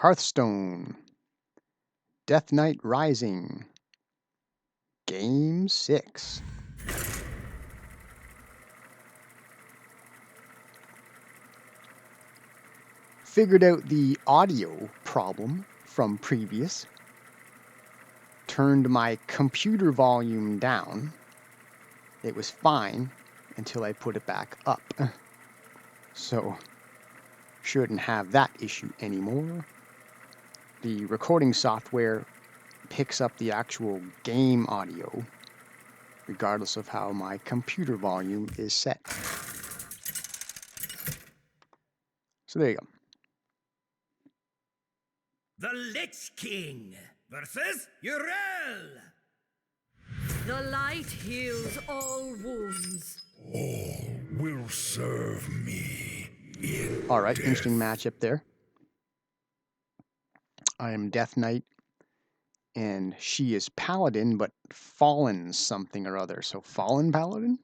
Hearthstone. Death Knight Rising. Game 6. Figured out the audio problem from previous. Turned my computer volume down. It was fine until I put it back up. So, shouldn't have that issue anymore. The recording software picks up the actual game audio, regardless of how my computer volume is set. So there you go. The Lich King versus Urel. The light heals all wounds. All will serve me in Alright, death. interesting matchup there. I am Death Knight, and she is Paladin, but Fallen something or other. So Fallen Paladin?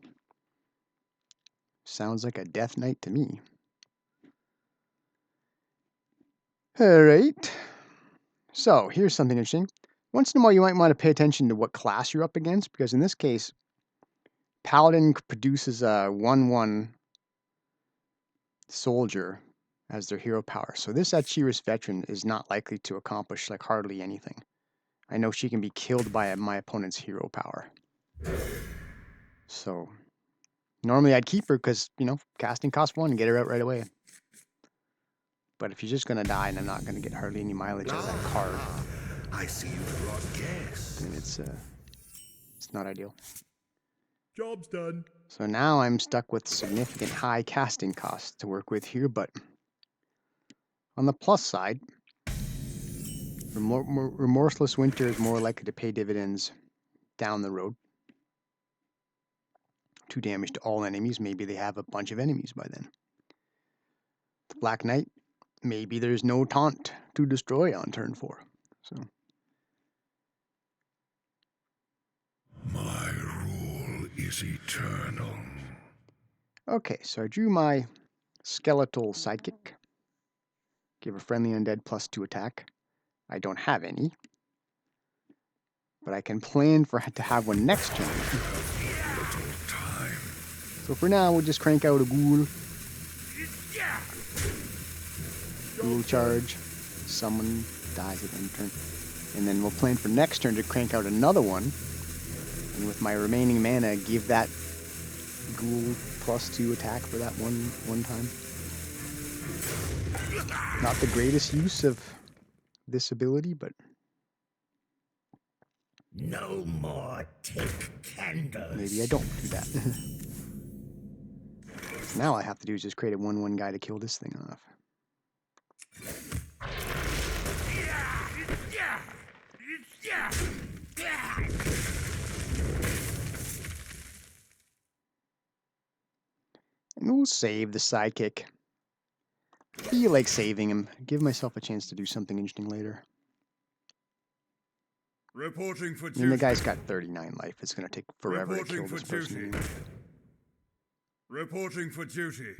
Sounds like a Death Knight to me. Alright. So, here's something interesting. Once in a while, you might want to pay attention to what class you're up against, because in this case, Paladin produces a 1/1 soldier as their hero power. So this Achira's veteran is not likely to accomplish like hardly anything. I know she can be killed by my opponent's hero power. So normally I'd keep her because, you know, casting cost 1 and get her out right away. But if you're just going to die and I'm not going to get hardly any mileage out of that card, I see you brought gas. then it's not ideal. Job's done. So now I'm stuck with significant high casting costs to work with here, but on the plus side, Remorseless Winter is more likely to pay dividends down the road. 2 damage to all enemies. Maybe they have a bunch of enemies by then. The Black Knight, maybe there's no taunt to destroy on turn 4. So My rule is eternal. okay, so I drew my skeletal sidekick. Give a friendly undead +2 attack. I don't have any, but I can plan to have one next turn. Little time. So for now, we'll just crank out a ghoul. Ghoul charge. Someone dies at end turn. And then we'll plan for next turn to crank out another one. And with my remaining mana, give that ghoul +2 attack for that one time. Not the greatest use of this ability, but No more take candles. maybe I don't do that. Now all I have to do is just create a 1/1 guy to kill this thing off. And we'll save the sidekick. Feel like saving him. Give myself a chance to do something interesting later. Reporting for I duty. mean, the guy's got 39 life. It's going to take forever to Reporting kill this for person. duty. Anyway. Reporting for duty.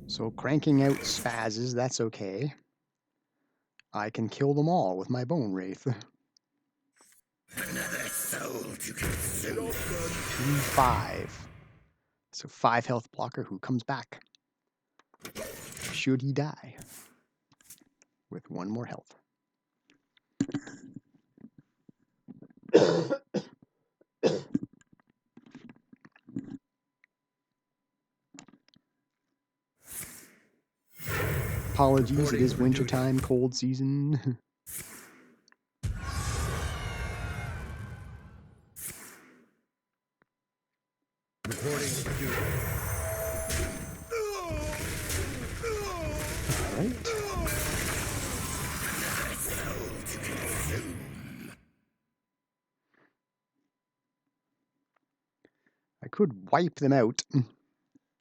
So cranking out spazzes, that's okay. I can kill them all with my Bone Wraith. Another soul to consume. 2/5. So 5 health blocker who comes back. Should he die? With 1 more health. Apologies, it is wintertime, cold season. Reporting for duty. Alright. I could wipe them out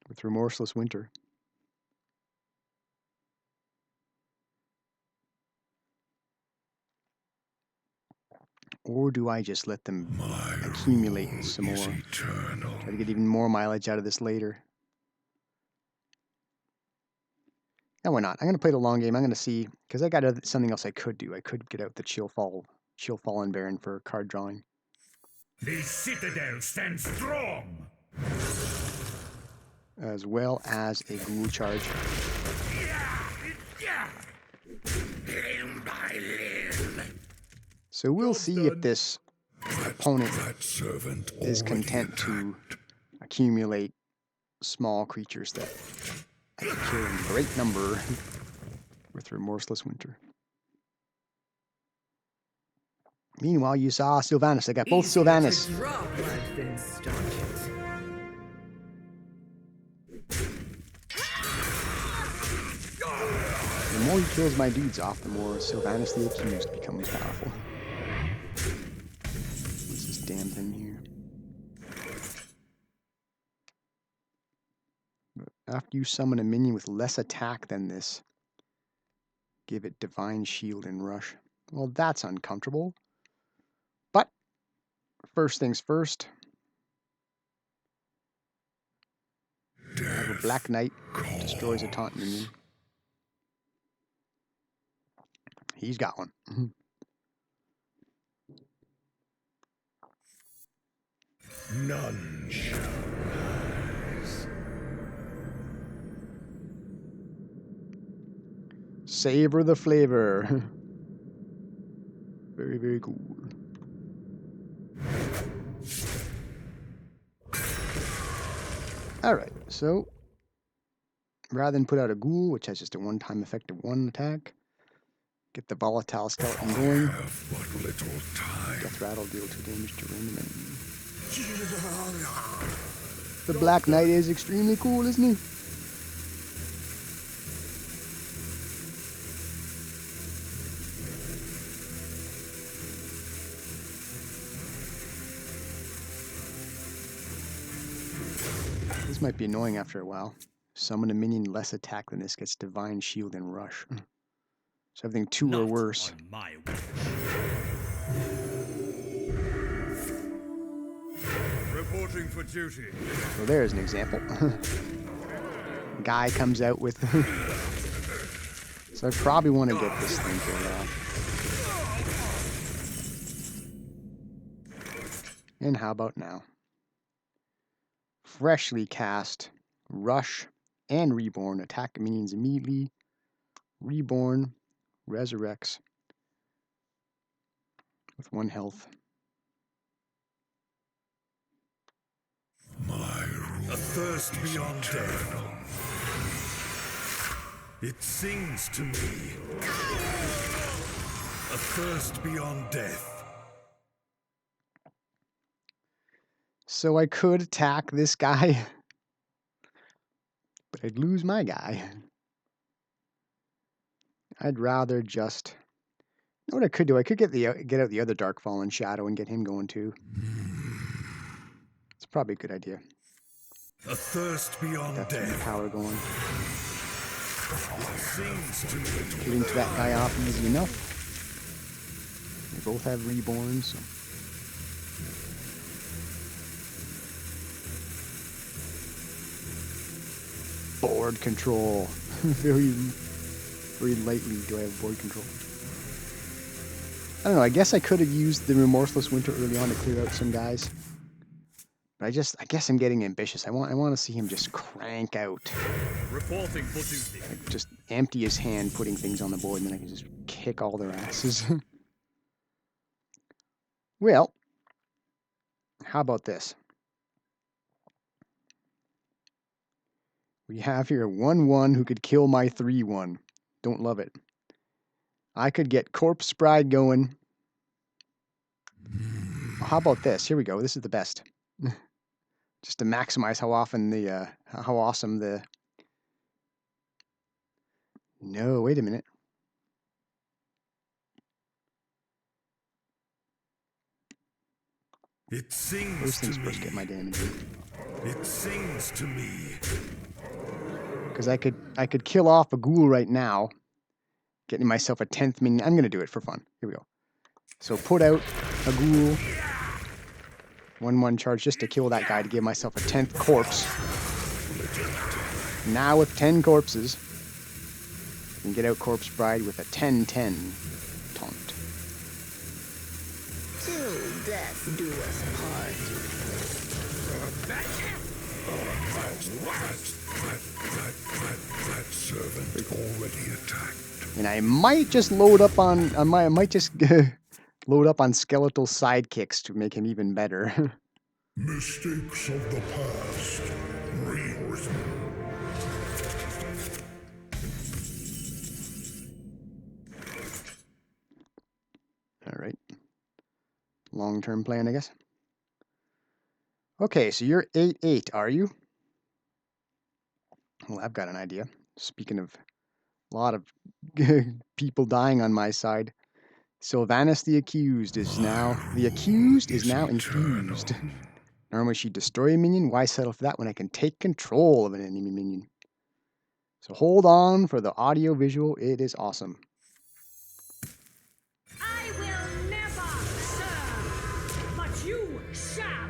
with Remorseless Winter. Or do I just let them My accumulate rule some is more? eternal. Try to get even more mileage out of this later. No, why not? I'm going to play the long game. I'm going to see, because I got something else I could do. I could get out the Chill Fallen Baron for card drawing. The citadel stands strong. As well as a Ghoul Charge. Limb by limb. So we'll see if this opponent That servant is already content to attacked. accumulate small creatures that I can kill in great number with Remorseless Winter. Meanwhile, you saw Sylvanas. I got both Easier Sylvanas. to draw blood than staunch it. The more he kills my dudes off, the more Sylvanas the Accused becomes powerful. What's this damn thing here? After you summon a minion with less attack than this, give it Divine Shield and Rush. Well, that's uncomfortable. But, first things first. I have a Black Knight, destroys a taunt minion. He's got one. None shall rise. Savor the flavor. Very, very cool. Alright, so rather than put out a ghoul, which has just a one-time effect of 1 attack, get the volatile skeleton going. Have but little time. Death Rattle deal 2 damage to random enemy. The Black Knight is extremely cool, isn't he? This might be annoying after a while. Summon a minion less attack than this gets Divine Shield and Rush. So everything 2 or worse. On my Reporting for duty. So there's an example. Guy comes out with... So I probably want to get this thing killed off. And how about now? Freshly cast Rush and Reborn. Attack minions immediately. Reborn resurrects with 1 health. My rule A thirst is beyond eternal. It sings to me. A thirst beyond death. So I could attack this guy, but I'd lose my guy. I'd rather just... You know what I could do? I could get out the other Dark Fallen Shadow and get him going too. It's probably a good idea. A thirst beyond Got some death. power going. It sings to me. Getting to that guy off easy enough. They both have reborns. So. Board control. Very lightly do I have board control. I don't know, I guess I could have used the Remorseless Winter early on to clear out some guys. But I guess I'm getting ambitious. I want to see him just crank out. Reporting for duty. Like just empty his hand putting things on the board and then I can just kick all their asses. Well, how about this? We have here a 1/1 who could kill my 3/1. Don't love it. I could get Corpse Bride going. How about this? Here we go. This is the best. Just to maximize how awesome the... No, wait a minute. It sings First things to first, me. get my damage in. It sings to me. Because I could kill off a ghoul right now, getting myself a 10th minion. I'm going to do it for fun. Here we go. So put out a ghoul. 1/1 charge just to kill that guy to give myself a 10th corpse. Now with 10 corpses. And get out Corpse Bride with a 10-10 taunt. Till death do us part. That servant already attacked. And I might just load up on I might just load up on skeletal sidekicks to make him even better. Mistakes of the past rewritten. All right. Long-term plan, I guess. Okay, so you're 8-8, are you? Well, I've got an idea. Speaking of a lot of people dying on my side, Sylvanas the Accused is now infused. Normally she'd destroy a minion. Why settle for that when I can take control of an enemy minion? So hold on for the audio visual. It is awesome. I will never serve, but you shall.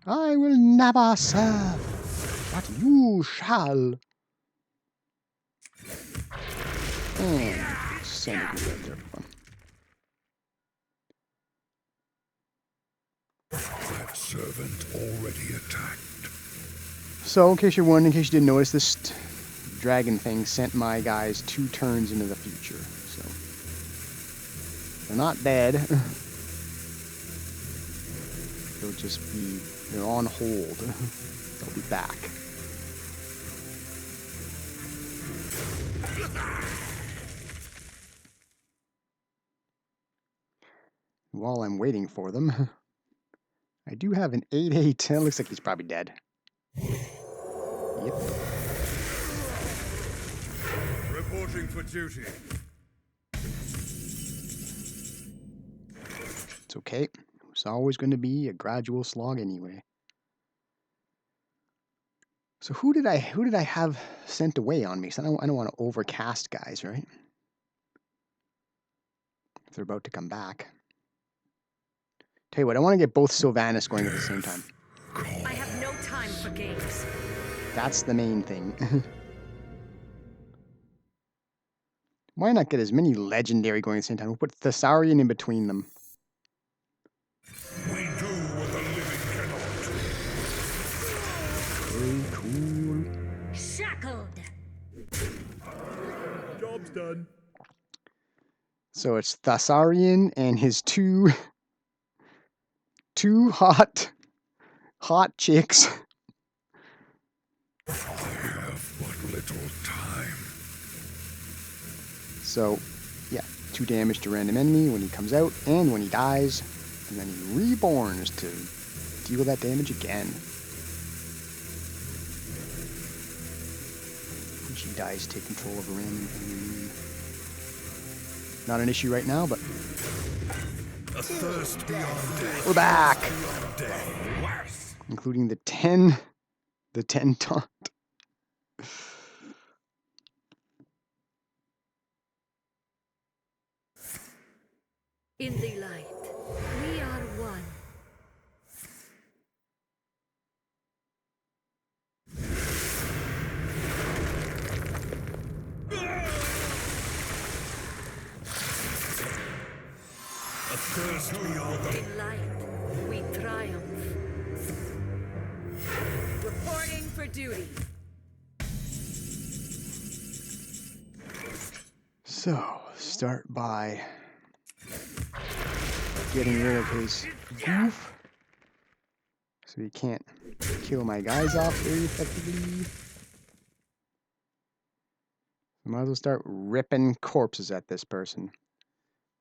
I will never serve, but you shall. And send it right there. That servant already attacked. So, in case you're wondering, in case you didn't notice, this dragon thing sent my guys 2 turns into the future. So, they're not dead. They'll just be, they're on hold. They'll be back. While I'm waiting for them, I do have an 8-8. It looks like he's probably dead. Yep. Reporting for duty. It's okay. It's always going to be a gradual slog anyway. So who did I have sent away on me? So I don't want to overcast guys, right? If they're about to come back. Tell you what, I want to get both Sylvanas going at the same time. I have no time for games. That's the main thing. Why not get as many legendary going at the same time? We'll put Thesaurian in between them. We do what the living cannot. Very cool. Shackled. Job's done. So it's Thesaurian and his two hot chicks. I have but little time. So, yeah, 2 damage to random enemy when he comes out and when he dies, and then he reborns to deal that damage again. When she dies, take control of a random enemy. Not an issue right now, but A thirst beyond death. we're back, Worse. including the 10 taunt. In the light, we are one. A thirst beyond the In light, we triumph. Reporting for duty. So, start by getting rid of his goof, so he can't kill my guys off very effectively. Might as well start ripping corpses at this person.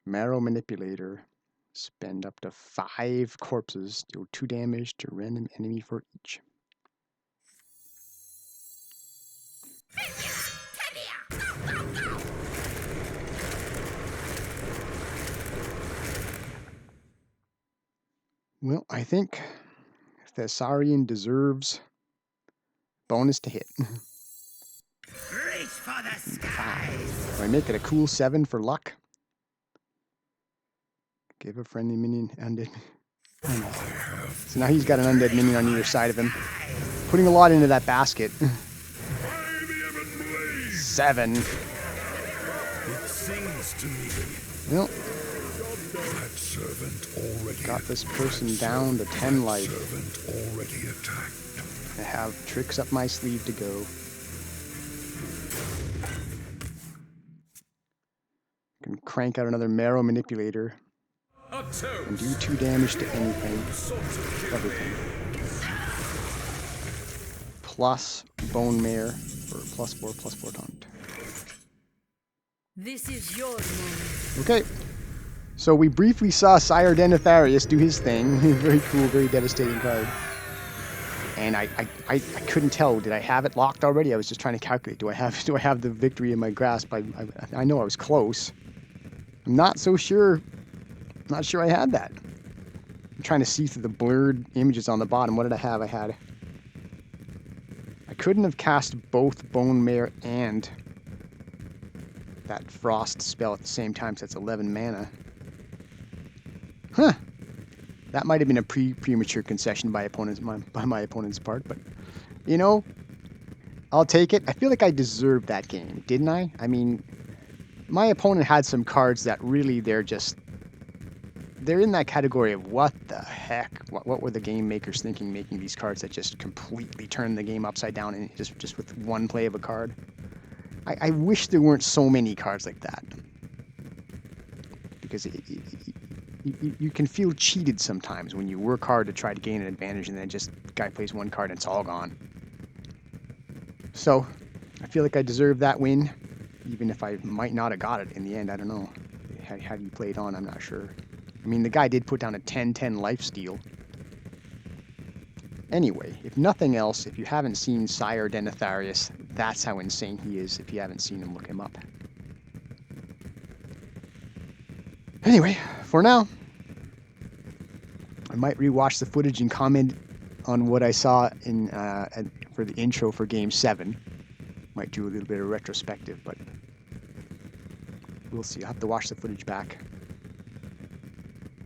Marrow Manipulator. Spend up to 5 corpses. Deal 2 damage to random enemy for each. Well, I think Thesaurian deserves bonus to hit. Reach for the sky. Do I make it a cool 7 for luck? Give a friendly minion undead. Oh, no. So now he's got an undead minion on either side of him. Putting a lot into that basket. By the 7. It sings to me. Well, That servant already got this person down to 10 life. servant already attacked. I have tricks up my sleeve to go. Can crank out another marrow manipulator A toast. and do 2 damage to anything, Salt of Kid. everything. Plus bone mare for +4/+4 taunt. This is your moment. Okay. So we briefly saw Sire Denetharius do his thing. Very cool, very devastating card. And I couldn't tell. Did I have it locked already? I was just trying to calculate. Do I have the victory in my grasp? I know I was close. I'm not so sure. I'm not sure I had that. I'm trying to see through the blurred images on the bottom. What did I have? I couldn't have cast both Bone Mare and that Frost spell at the same time, so that's 11 mana. Huh. That might have been a premature concession by my opponent's part, but you know, I'll take it. I feel like I deserved that game, didn't I? I mean, my opponent had some cards that really they're in that category of what the heck? What were the game makers thinking making these cards that just completely turn the game upside down and just with one play of a card? I wish there weren't so many cards like that, because you can feel cheated sometimes when you work hard to try to gain an advantage and then just guy plays one card and it's all gone. So I feel like I deserve that win, even if I might not have got it in the end. I don't know. How you played on, I'm not sure. I mean, the guy did put down a 10/10 lifesteal. Anyway, if nothing else, if you haven't seen Sire Denetharius, that's how insane he is. If you haven't seen him, look him up. Anyway, for now, I might rewatch the footage and comment on what I saw in for the intro for Game 7. Might do a little bit of retrospective, but we'll see. I'll have to watch the footage back.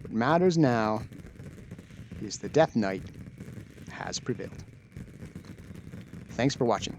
What matters now is the Death Knight has prevailed. Thanks for watching.